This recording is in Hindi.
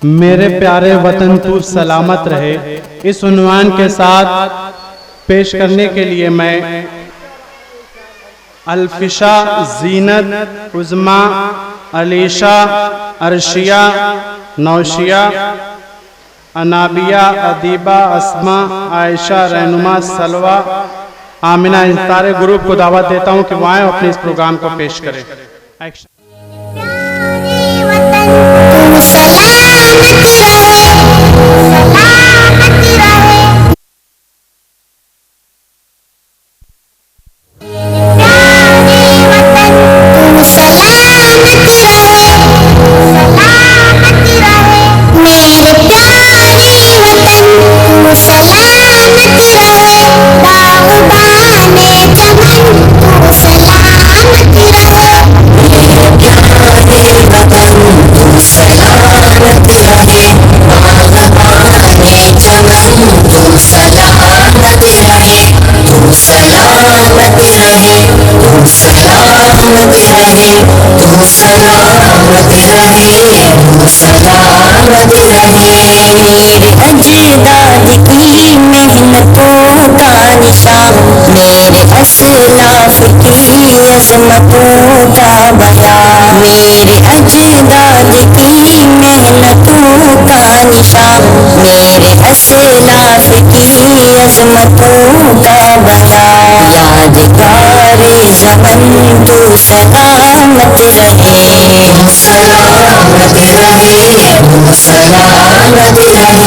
मेरे प्यारे वतन तू सलामत रहे। इस उन्वान के साथ पेश करने के लिए मैं अल्फिशा, जीनत, उज़्मा, अलीशा, अर्शिया, नौशिया, अनाबिया, अदीबा, अस्मा, आयशा, रहनुमा, सलवा, आमिना, इन सारे ग्रुप को दावत देता हूं कि वो आए अपने इस प्रोग्राम को पेश करें। अजदाद की मेहनतों का निशान, मेरे असलाफ की अज़मतों का बयान। मेरे अजदाद की मेहनतों का निशान, मेरे असलाफ की अज़मतों का बयान। यादगारे ज़मन तू सलामत रहे, सलामत रहे, सलामत रहे।